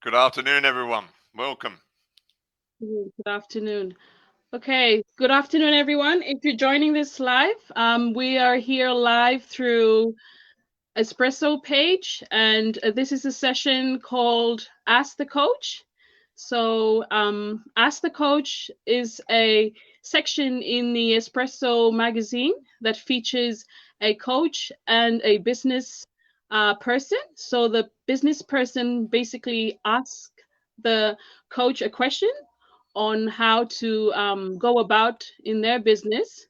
Good afternoon, everyone. Welcome. Good afternoon. Okay, good afternoon, everyone. If you're joining this live, we are here live through Espresso page, and this is a session called Ask the Coach. So, Ask the Coach is a section in the Espresso magazine that features a coach and a business person. So, the business person basically asks the coach a question on how to go about in their business.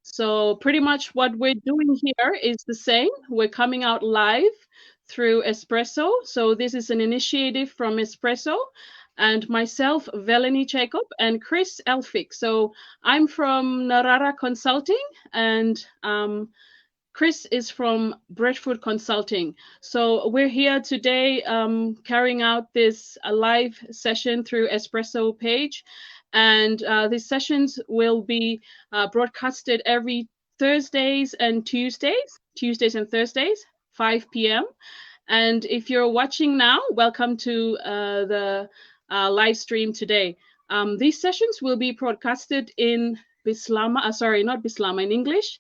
So, pretty much what we're doing here is the same. We're coming out live through Espresso. So, this is an initiative from Espresso and myself, Veleny Jacob, and Chris Elphick. So, I'm from Narara Consulting, and Chris is from Breadfruit Consulting. So we're here today carrying out this live session through Espresso page. And these sessions will be broadcasted every Tuesdays and Thursdays, 5 p.m. And if you're watching now, welcome to the live stream today. These sessions will be broadcasted in not Bislama, in English.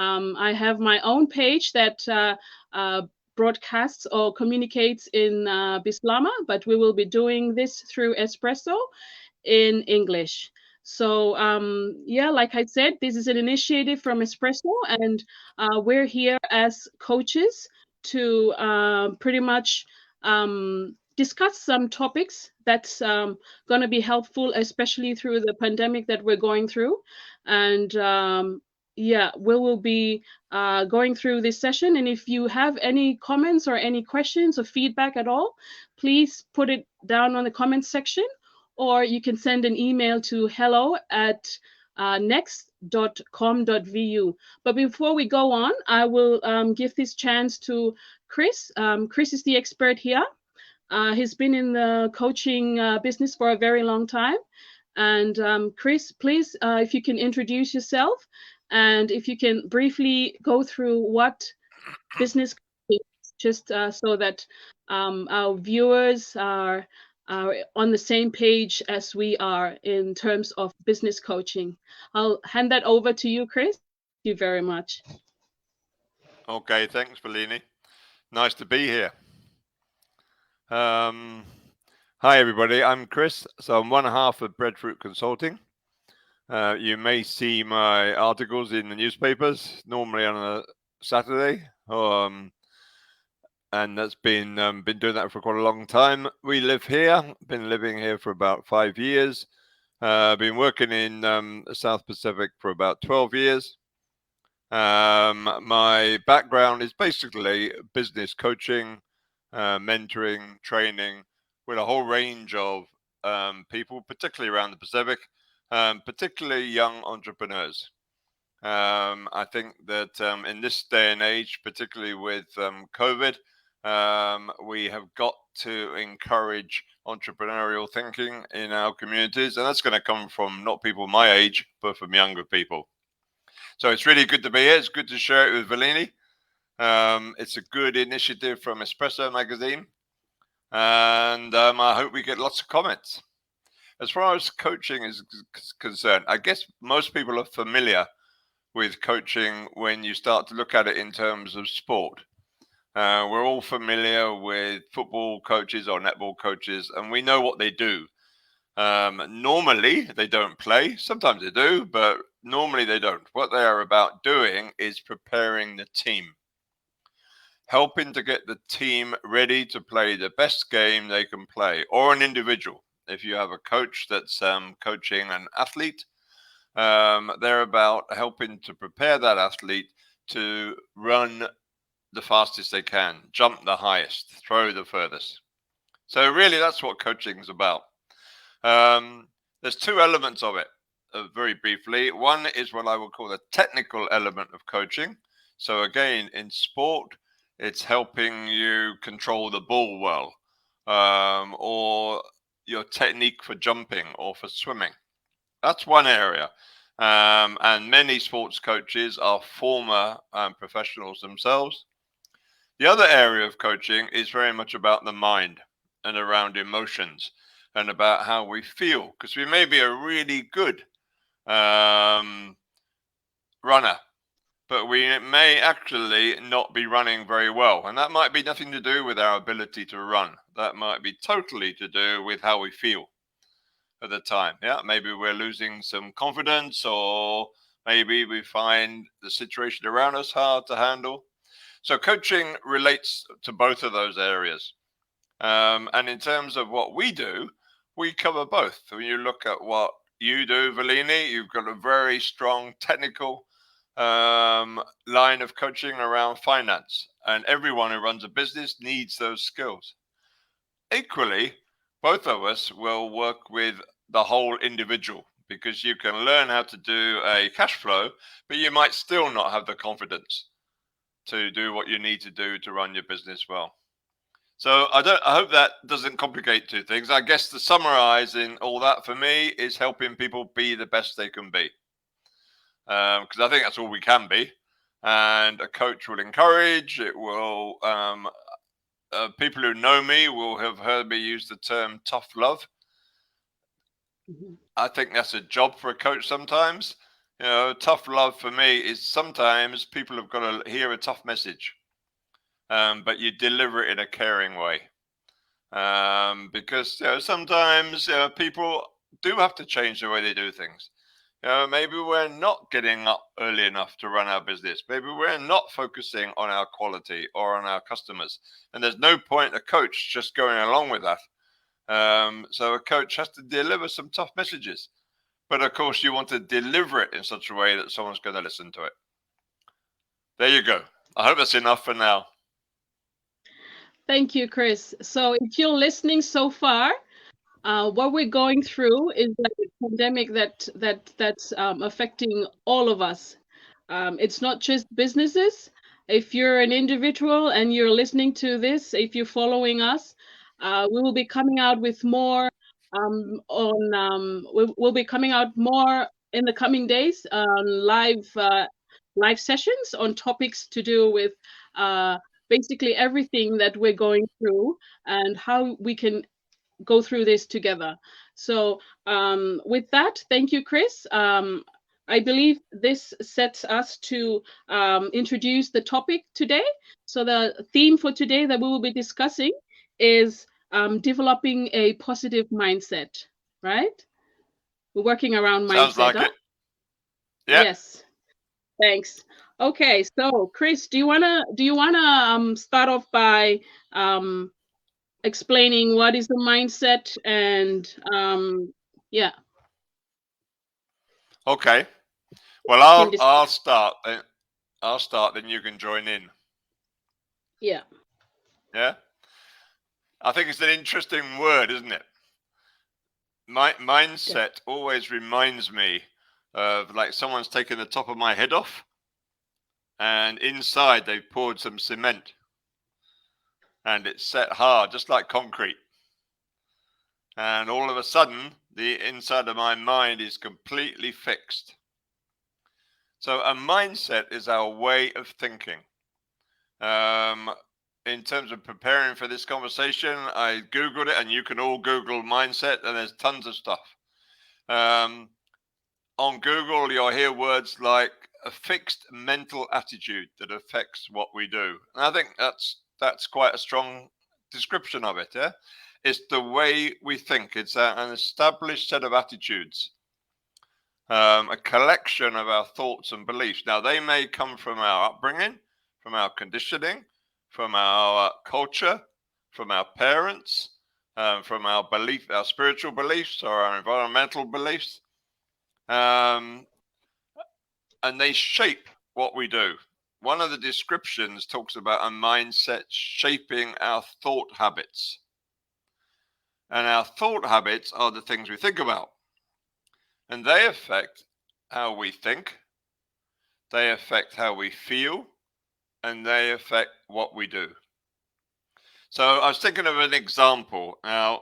I have my own page that broadcasts or communicates in Bislama, but we will be doing this through Espresso in English. So, yeah, like I said, this is an initiative from Espresso, and we're here as coaches to pretty much discuss some topics that's going to be helpful, especially through the pandemic that we're going through. And yeah, we will be going through this session. And if you have any comments or any questions or feedback at all, please put it down on the comments section, or you can send an email to hello@next.com.vu. But before we go on, I will give this chance to Chris. Chris is the expert here. He's been in the coaching business for a very long time. And Chris, please, if you can introduce yourself and if you can briefly go through what business coaching is, just so that our viewers are on the same page as we are in terms of business coaching. I'll hand that over to you, Chris. Thank you very much. Okay, thanks, Bellini. Nice to be here. Um, Hi, everybody. I'm Chris. So I'm one half of Breadfruit Consulting. You may see my articles in the newspapers, normally on a Saturday. And that's been doing that for quite a long time. We live here. Been living here for about 5 years. Been working in the South Pacific for about 12 years. My background is basically business coaching, mentoring, training with a whole range of people, particularly around the Pacific, particularly young entrepreneurs. I think that in this day and age, particularly with COVID, we have got to encourage entrepreneurial thinking in our communities, and that's going to come from not people my age, but from younger people. So it's really good to be here. It's good to share it with Velini. It's a good initiative from Espresso magazine, and I hope we get lots of comments. As far as coaching is concerned, I guess most people are familiar with coaching when you start to look at it in terms of sport. We're all familiar with football coaches or netball coaches, and we know what they do. Normally, they don't play. Sometimes they do, but normally they don't. What they are about doing is preparing the team, helping to get the team ready to play the best game they can play, or an individual. If you have a coach that's coaching an athlete, they're about helping to prepare that athlete to run the fastest they can, jump the highest, throw the furthest. So really, that's what coaching is about. There's two elements of it, very briefly. One is what I would call the technical element of coaching. So again, in sport, it's helping you control the ball well, or your technique for jumping or for swimming. That's one area. And many sports coaches are former professionals themselves. The other area of coaching is very much about the mind. and around emotions and about how we feel, because we may be a really good runner, but we may actually not be running very well. And that might be nothing to do with our ability to run. That might be totally to do with how we feel at the time. Yeah, maybe we're losing some confidence, or maybe we find the situation around us hard to handle. So coaching relates to both of those areas. And in terms of what we do, we cover both. When you look at what you do, Valini, you've got a very strong technical line of coaching around finance, and everyone who runs a business needs those skills. Equally, both of us will work with the whole individual, because you can learn how to do a cash flow, but you might still not have the confidence to do what you need to do to run your business well. So I hope that doesn't complicate two things. I guess the summarizing all that for me is helping people be the best they can be, because I think that's all we can be. And a coach will encourage. It will. People who know me will have heard me use the term tough love. Mhm. I think that's a job for a coach sometimes. Tough love for me is sometimes people have got to hear a tough message, but you deliver it in a caring way. Because sometimes people do have to change the way they do things. Maybe we're not getting up early enough to run our business. Maybe we're not focusing on our quality or on our customers. And there's no point a coach just going along with that. So a coach has to deliver some tough messages. But of course, you want to deliver it in such a way that someone's going to listen to it. There you go. I hope that's enough for now. Thank you, Chris. So if you're listening so far, what we're going through is like a pandemic that's affecting all of us. It's not just businesses. If you're an individual and you're listening to this, if you're following us, we will be coming out with more we'll be coming out more in the coming days on live sessions on topics to do with basically everything that we're going through and how we can go through this together. So with that, thank you, Chris. I believe this sets us to introduce the topic today. So the theme for today that we will be discussing is developing a positive mindset, right? We're working around Sounds mindset, like huh? it. Yeah. Yes. Thanks. Okay, so Chris, do you wanna start off by explaining what is the mindset and yeah, Okay. Well, we can I'll discuss. start. I'll start. Then you can join in. Yeah. Yeah. I think it's an interesting word, isn't it? Yeah. Mindset always reminds me of like someone's taken the top of my head off, and inside they've poured some cement, and it's set hard, just like concrete. And all of a sudden, the inside of my mind is completely fixed. So a mindset is our way of thinking. Um, in terms of preparing for this conversation, I Googled it, and you can all Google mindset, and there's tons of stuff. Um, on Google, you'll hear words like a fixed mental attitude that affects what we do. And I think that's quite a strong description of it. Yeah, it's the way we think. It's an established set of attitudes, a collection of our thoughts and beliefs. Now, they may come from our upbringing, from our conditioning, from our culture, from our parents, from our belief, our spiritual beliefs, or our environmental beliefs. And they shape what we do. One of the descriptions talks about a mindset shaping our thought habits. And our thought habits are the things we think about. And they affect how we think, they affect how we feel, and they affect what we do. So I was thinking of an example. Now,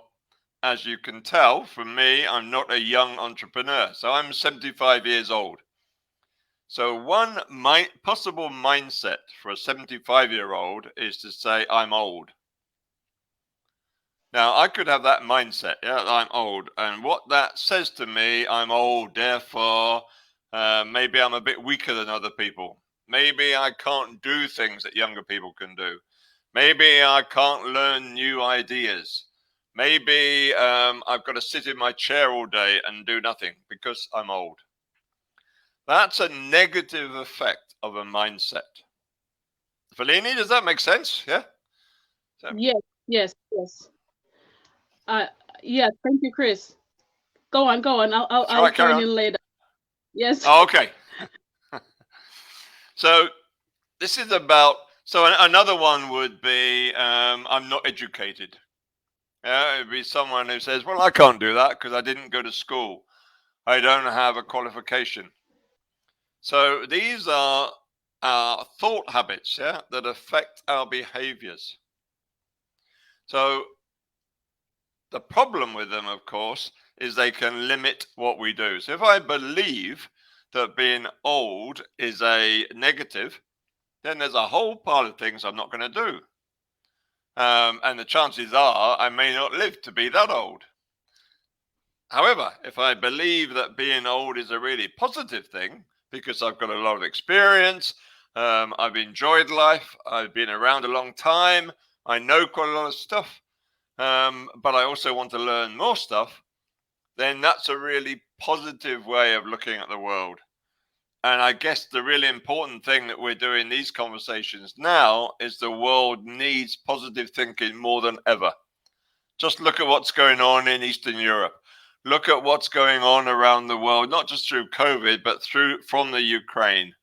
as you can tell from me, I'm not a young entrepreneur. So I'm 75 years old. So one possible mindset for a 75-year-old is to say, I'm old. Now, I could have that mindset, yeah, that I'm old, and what that says to me, I'm old, therefore, maybe I'm a bit weaker than other people. Maybe I can't do things that younger people can do. Maybe I can't learn new ideas. Maybe I've got to sit in my chair all day and do nothing because I'm old. That's a negative effect of a mindset. Fellini, does that make sense? Yeah? So, Yes, yes, yes. Uh, yeah, thank you, Chris. Go on, go on. shall I'll I carry join on? in later. Yes. Oh, okay. So this is about, so another one would be, I'm not educated. Yeah, it'd be someone who says, well, I can't do that because I didn't go to school. I don't have a qualification. So these are our thought habits, yeah, that affect our behaviors. So the problem with them, of course, is they can limit what we do. So if I believe that being old is a negative, then there's a whole pile of things I'm not going to do. And the chances are I may not live to be that old. However, if I believe that being old is a really positive thing because I've got a lot of experience, I've enjoyed life, I've been around a long time, I know quite a lot of stuff, but I also want to learn more stuff, then that's a really positive way of looking at the world. And I guess the really important thing that we're doing these conversations now is the world needs positive thinking more than ever. Just look at what's going on in Eastern Europe. Look at what's going on around the world, not just through COVID, but from the Ukraine,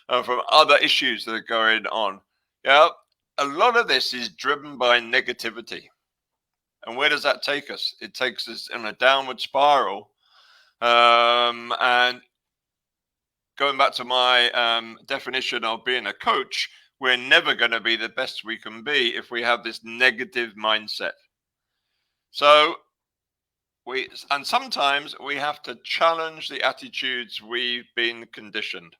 from other issues that are going on. Yeah, a lot of this is driven by negativity. And where does that take us? It takes us in a downward spiral. And going back to my definition of being a coach, we're never going to be the best we can be if we have this negative mindset. So and sometimes we have to challenge the attitudes we've been conditioned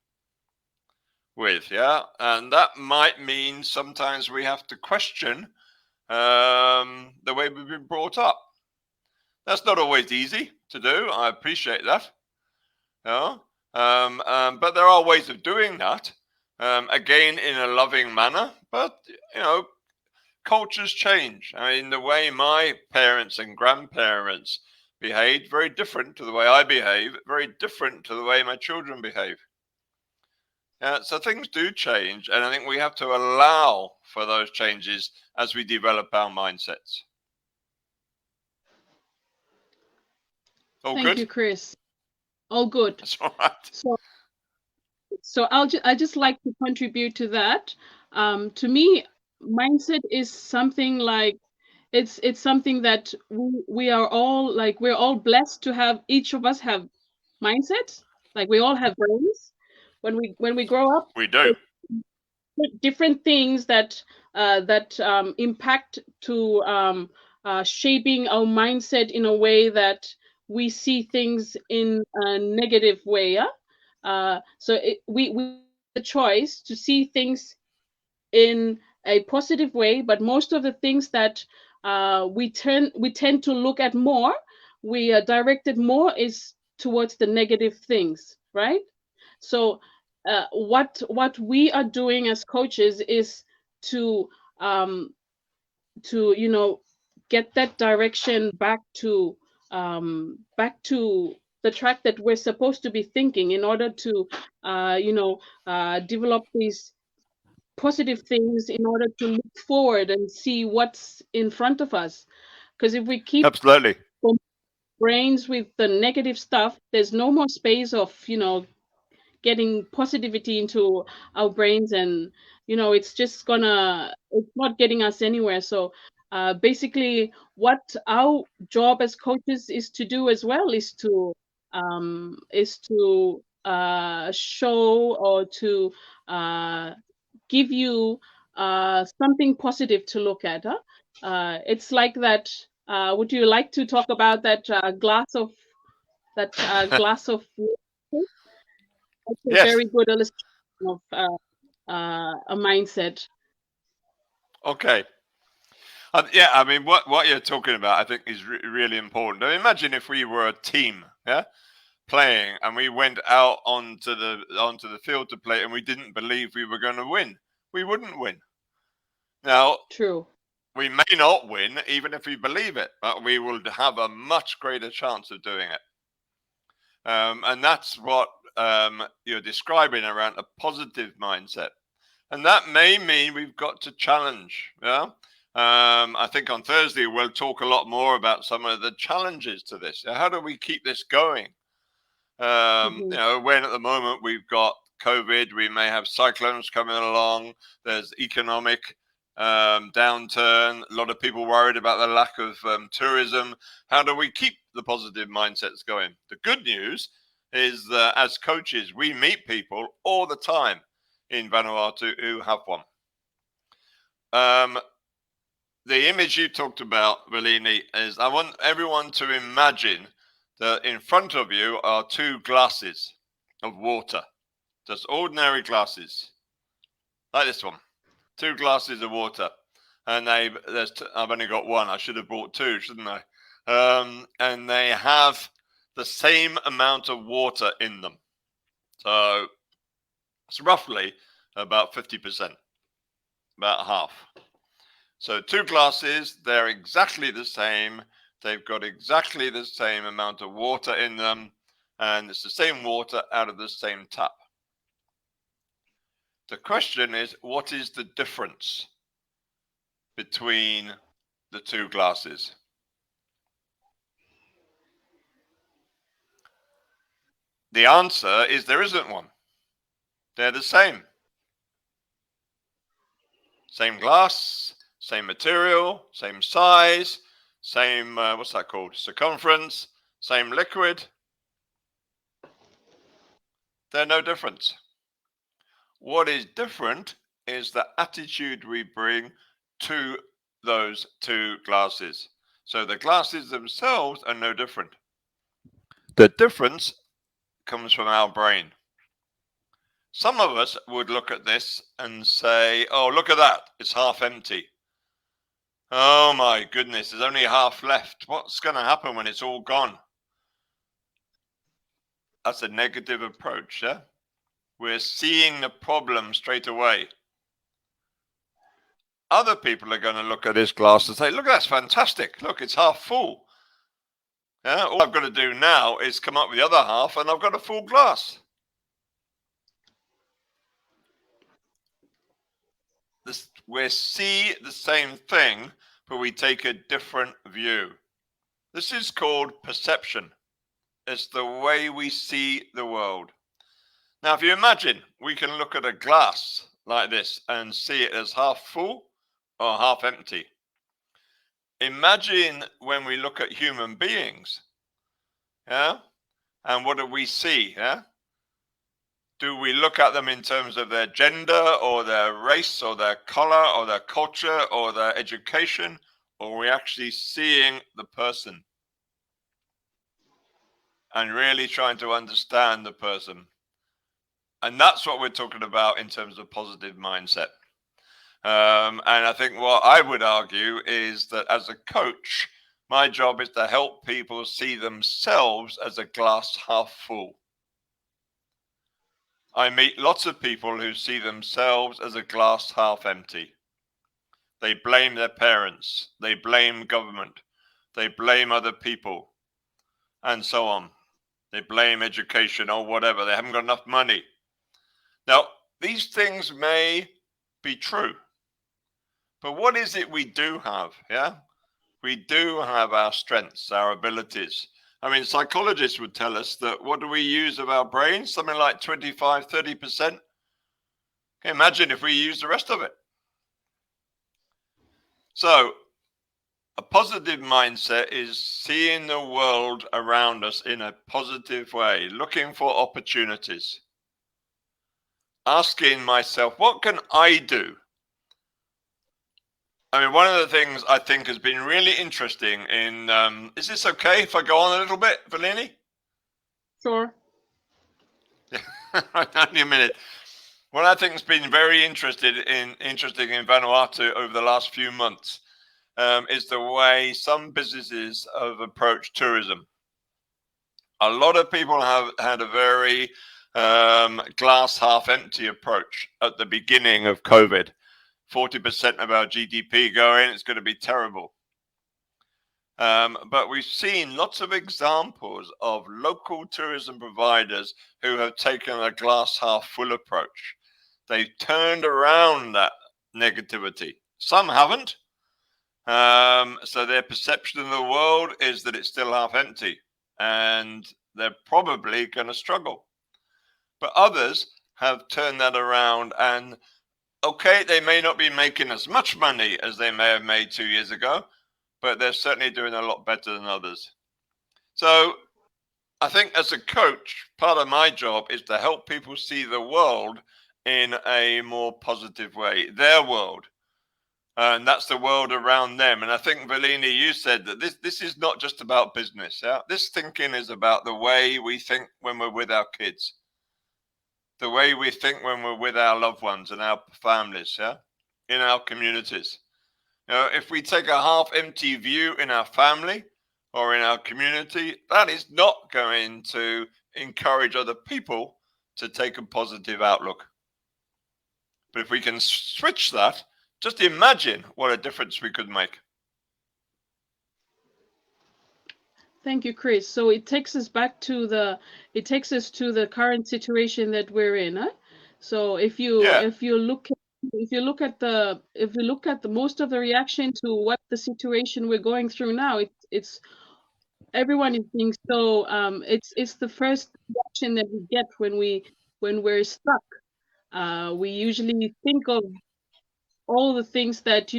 with, yeah, and that might mean sometimes we have to question the way we've been brought up. That's not always easy to do. I appreciate that, you know? But there are ways of doing that. Again, in a loving manner, but cultures change. I mean, the way my parents and grandparents behaved, very different to the way I behave, very different to the way my children behave. So things do change, and I think we have to allow for those changes as we develop our mindsets. All Thank good? you, Chris. All good. That's all right. So I just like to contribute to that. To me, mindset is something like it's something that we are all like we're all blessed to have. Each of us have mindsets. Like we all have brains. When we grow up, We do. different things that impact to shaping our mindset in a way that we see things in a negative way. Yeah? We have the choice to see things in a positive way, but most of the things that we tend to look at more, we are directed more is towards the negative things, right? So what we are doing as coaches is to um, get that direction back to the track that we're supposed to be thinking in order to develop these positive things in order to look forward and see what's in front of us. Because if we keep Absolutely. brains with the negative stuff, there's no more space of getting positivity into our brains, and it's not getting us anywhere. So basically what our job as coaches is to do as well is to show or to give you something positive to look at. It's like that. Would you like to talk about that glass of water? That's a Yes. very good illustration of a mindset. Okay. Yeah, I mean, what you're talking about, I think, is really important. I mean, imagine if we were a team, yeah, playing, and we went out onto the field to play, and we didn't believe we were going to win. We wouldn't win. Now, True. we may not win, even if we believe it, but we will have a much greater chance of doing it. And that's what you're describing around a positive mindset. And that may mean we've got to challenge. Yeah. I think on Thursday we'll talk a lot more about some of the challenges to this. How do we keep this going? When at the moment we've got COVID, we may have cyclones coming along. There's economic downturn. A lot of people worried about the lack of tourism. How do we keep the positive mindsets going? The good news is that as coaches, we meet people all the time in Vanuatu who have one. The image you talked about, Bellini, is I want everyone to imagine that in front of you are two glasses of water, just ordinary glasses, like this one, two glasses of water. And I've only got one. I should have brought two, shouldn't I? And they have the same amount of water in them. So it's roughly about 50%, about half. So two glasses, they're exactly the same. They've got exactly the same amount of water in them, and it's the same water out of the same tap. The question is, what is the difference between the two glasses? The answer is there isn't one. They're the same. Same glass, same material, same size, same, what's that called? Circumference, same liquid. They're no difference. What is different is the attitude we bring to those two glasses. So the glasses themselves are no different. The difference comes from our brain. Some of us would look at this and say, oh, look at that, it's half empty. Oh my goodness, there's only half left. What's going to happen when it's all gone? That's a negative approach, yeah? We're seeing the problem straight away. Other people are going to look at this glass and say, look, that's fantastic. Look, it's half full. Yeah, all I've got to do now is come up with the other half and I've got a full glass. We see the same thing, but we take a different view. This is called perception. It's the way we see the world. Now, if you imagine, we can look at a glass like this and see it as half full or half empty. Imagine when we look at human beings, yeah? And what do we see, yeah? Do we look at them in terms of their gender or their race or their color or their culture or their education, or are we actually seeing the person and really trying to understand the person? And that's what we're talking about in terms of positive mindset. And I think what I would argue is that as a coach, my job is to help people see themselves as a glass half full. I meet lots of people who see themselves as a glass half empty. They blame their parents, they blame government, they blame other people, and so on. They blame education or whatever. They haven't got enough money. Now, these things may be true, but what is it we do have? Yeah, we do have our strengths, our abilities. I mean, psychologists would tell us that what do we use of our brain? Something like 25, 30%. Imagine if we use the rest of it. So, a positive mindset is seeing the world around us in a positive way, looking for opportunities. Asking myself, what can I do? I mean, one of the things I think has been really interesting in, is this okay if I go on a little bit, Valini? Sure. Only a minute. What I think has been very interesting in Vanuatu over the last few months is the way some businesses have approached tourism. A lot of people have had a very glass half empty approach at the beginning of COVID. 40% of our GDP going, it's going to be terrible. But we've seen lots of examples of local tourism providers who have taken a glass half full approach. They've turned around that negativity. Some haven't. So their perception of the world is that it's still half empty and they're probably going to struggle. But others have turned that around and, okay, they may not be making as much money as they may have made 2 years ago, but they're certainly doing a lot better than others. So I think as a coach, part of my job is to help people see the world in a more positive way, their world. And that's the world around them. And I think, Valini, you said that this is not just about business. Yeah? This thinking is about the way we think when we're with our kids, the way we think when we're with our loved ones and our families, yeah, in our communities. If we take a half empty view in our family or in our community, that is not going to encourage other people to take a positive outlook. But if we can switch that, just imagine what a difference we could make. Thank you, Chris. So it takes us to the current situation that we're in. Huh? So if you look at the most of the reaction to what the situation we're going through now, it's everyone is being so it's the first reaction that we get when we're stuck. We usually think of all the things that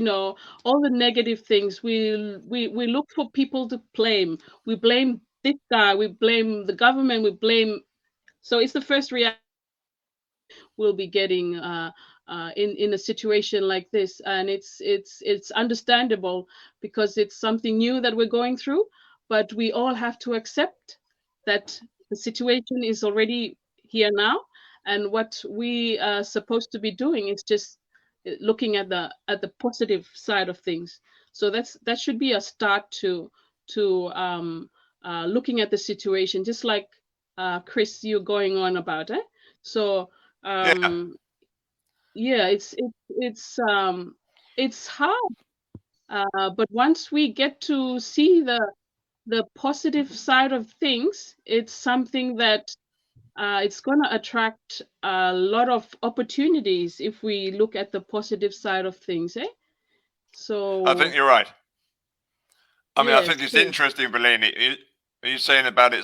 all the negative things. We look for people to blame. We blame this guy, we blame the government, we blame. So it's the first reaction we'll be getting in a situation like this, and it's understandable because it's something new that we're going through, but we all have to accept that the situation is already here now, and what we are supposed to be doing is just looking at the positive side of things. So that should be a start to looking at the situation, just like Chris, you're going on about it. So Yeah, yeah, it's hard, but once we get to see the positive side of things, it's something that it's going to attract a lot of opportunities if we look at the positive side of things, eh? I think So you're right. I mean, I yes, think it's so interesting, Valini. Are you saying about it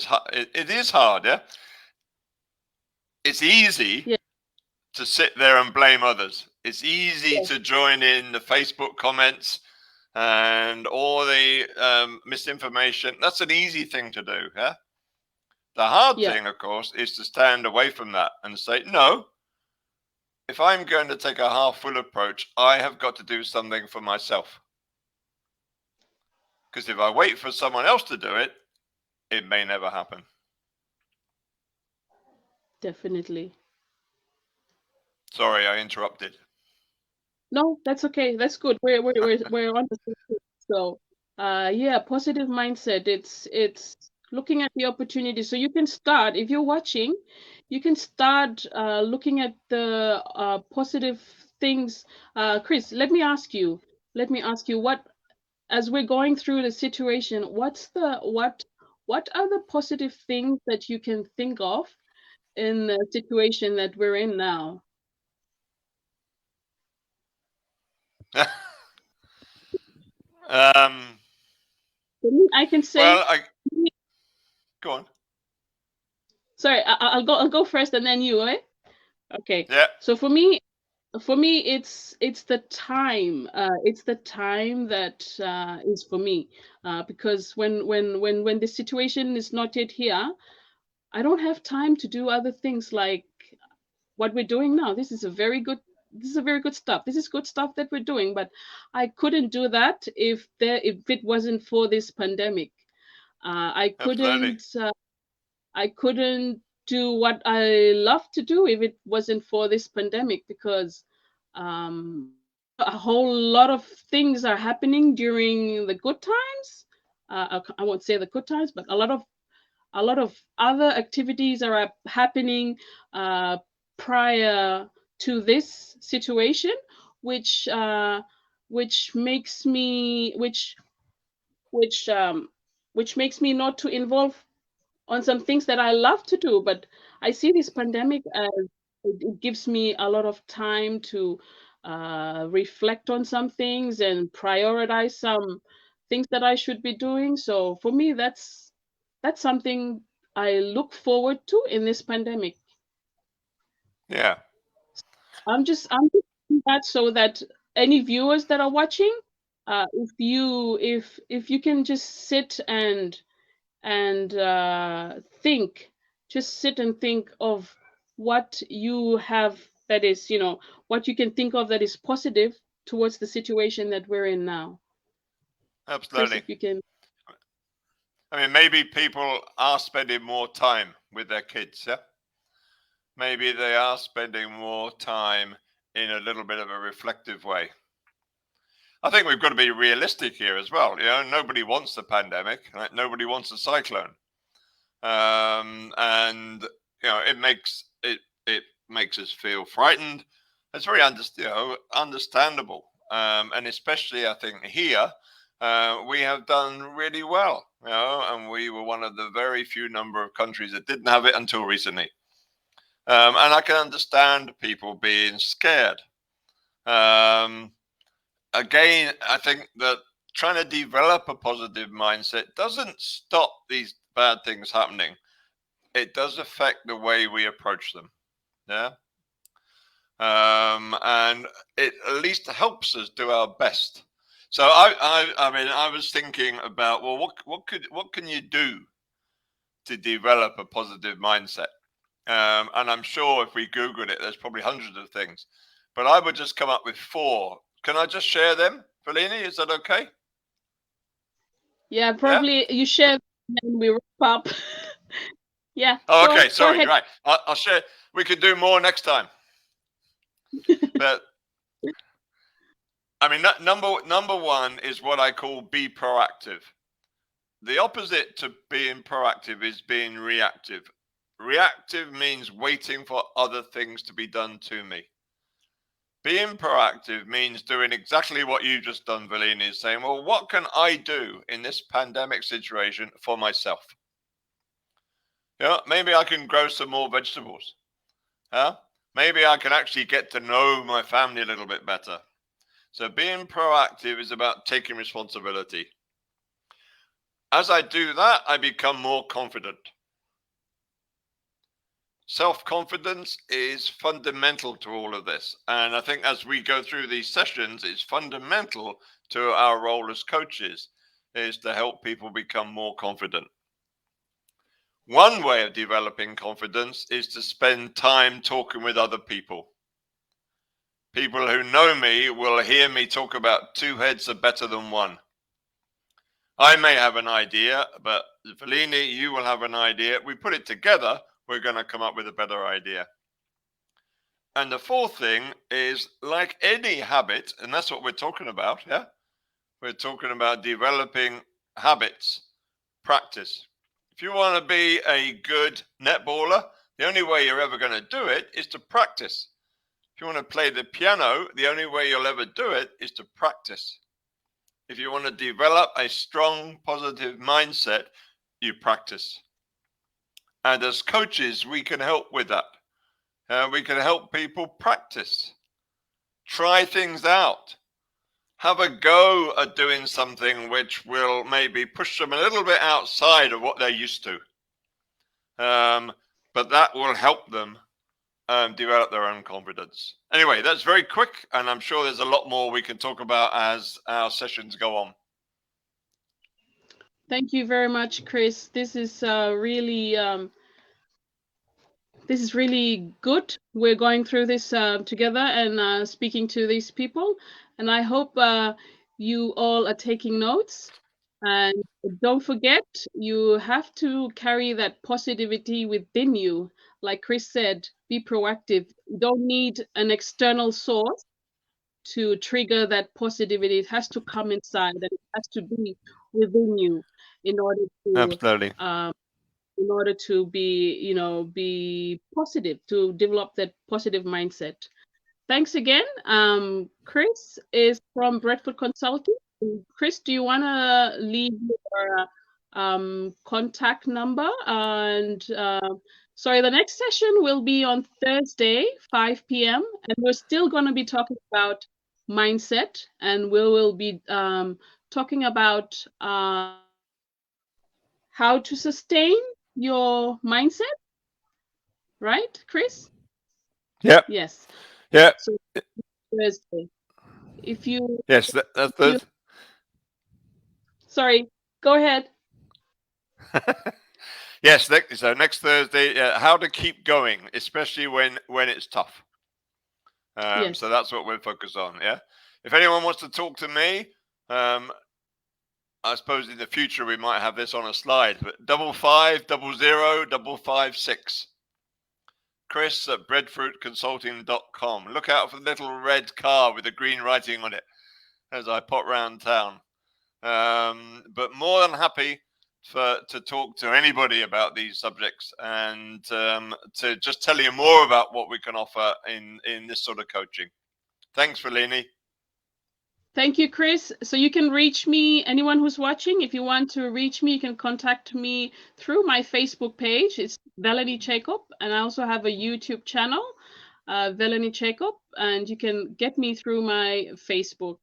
is hard, yeah? It's easy yeah, to sit there and blame others. It's easy yes, to join in the Facebook comments and all the misinformation. That's an easy thing to do. Yeah. The hard yeah, thing, of course, is to stand away from that and say, no, if I'm going to take a half full approach, I have got to do something for myself. Because if I wait for someone else to do it, it may never happen. definitely. Sorry, I interrupted. No, that's okay. That's good. We're on the same page. So, yeah, positive mindset. It's looking at the opportunity. So you can start if you're watching, you can start looking at the positive things. Chris, let me ask you. Let me ask you what, as we're going through the situation, what are the positive things that you can think of in the situation that we're in now? um, For me, I can say. well, go on. Sorry, I'll go first and then you, eh? Okay. Yeah, So for me, it's the time. It's the time that is for me. Because when the situation is not yet here, I don't have time to do other things like what we're doing now. This is a very good stuff. This is good stuff that we're doing, but I couldn't do that if it wasn't for this pandemic. I absolutely. couldn't do what I love to do if it wasn't for this pandemic, because a whole lot of things are happening during the good times. I won't say the good times, but a lot of other activities are happening prior to this situation, which makes me which which makes me not to involve on some things that I love to do. But I see this pandemic as it gives me a lot of time to reflect on some things and prioritize some things that I should be doing. So for me, that's something I look forward to in this pandemic. Yeah. I'm just doing that so that any viewers that are watching, if you can just sit and think, just sit and think of what you have that is, what you can think of that is positive towards the situation that we're in now. Chris, Absolutely. if you can. I mean, maybe people are spending more time with their kids, yeah? Maybe they are spending more time in a little bit of a reflective way. I think we've got to be realistic here as well. Nobody wants the pandemic, right? Nobody wants a cyclone. And it makes us feel frightened. It's very understandable. And especially I think here, we have done really well, and we were one of the very few number of countries that didn't have it until recently. And I can understand people being scared. Again, I think that trying to develop a positive mindset doesn't stop these bad things happening. It does affect the way we approach them. Yeah. And it at least helps us do our best. So I mean, I was thinking about, well, what can you do to develop a positive mindset? And I'm sure if we Googled it, there's probably hundreds of things. But I would just come up with 4. Can I just share them, Fellini? Is that okay? Yeah, Yeah. probably you share and then we wrap up. Yeah, Oh, okay. go Sorry. ahead. Right. I'll share. We could do more next time. But I mean, number one is what I call be proactive. The opposite to being proactive is being reactive. Reactive means waiting for other things to be done to me. Being proactive means doing exactly what you just done, Valini, is saying, well, what can I do in this pandemic situation for myself? Maybe I can grow some more vegetables. Maybe I can actually get to know my family a little bit better. So being proactive is about taking responsibility. As I do that, I become more confident. Self-confidence is fundamental to all of this. And I think as we go through these sessions, it's fundamental to our role as coaches is to help people become more confident. One way of developing confidence is to spend time talking with other people. People who know me will hear me talk about 2 heads are better than 1. I may have an idea, but Fellini, you will have an idea. We put it together, we're going to come up with a better idea. And the 4th thing is, like any habit, and that's what we're talking about, yeah? We're talking about developing habits, practice. If you want to be a good netballer, the only way you're ever going to do it is to practice. If you want to play the piano, the only way you'll ever do it is to practice. If you want to develop a strong, positive mindset, you practice. And as coaches, we can help with that. We can help people practice, try things out, have a go at doing something which will maybe push them a little bit outside of what they're used to. But that will help them develop their own confidence. Anyway, that's very quick, and I'm sure there's a lot more we can talk about as our sessions go on. Thank you very much, Chris. This is really good. We're going through this together and speaking to these people, and I hope you all are taking notes. And don't forget, you have to carry that positivity within you. Like Chris said, be proactive. You don't need an external source to trigger that positivity. It has to come inside, and it has to be within you in order Absolutely. to be positive, to develop that positive mindset. Thanks again. Chris is from Bradford Consulting. Chris, do you want to leave your contact number? And sorry, the next session will be on Thursday, 5 p.m. And we're still going to be talking about mindset, and we will be talking about how to sustain your mindset. Right, Chris? Yeah. Yes. Yeah. So Thursday. If you Yes, that's good. Sorry, go ahead. Yes, so next Thursday, how to keep going, especially when it's tough. Yes. So that's what we're focused on. Yeah. If anyone wants to talk to me, I suppose in the future we might have this on a slide. But 5500556. Chris at breadfruitconsulting.com. Look out for the little red car with the green writing on it as I pop round town. But more than happy to talk to anybody about these subjects and to just tell you more about what we can offer in this sort of coaching. Thanks, Felini. Thank you, Chris. So you can reach me, anyone who's watching, if you want to reach me, you can contact me through my Facebook page. It's Velanie Jacob, and I also have a YouTube channel, Velanie Jacob, and you can get me through my Facebook.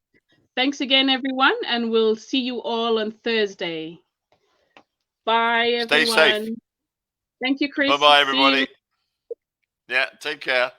Thanks again, everyone, and we'll see you all on Thursday. Bye, everyone. Stay safe. Thank you, Chris. Bye-bye, everybody. Yeah, take care.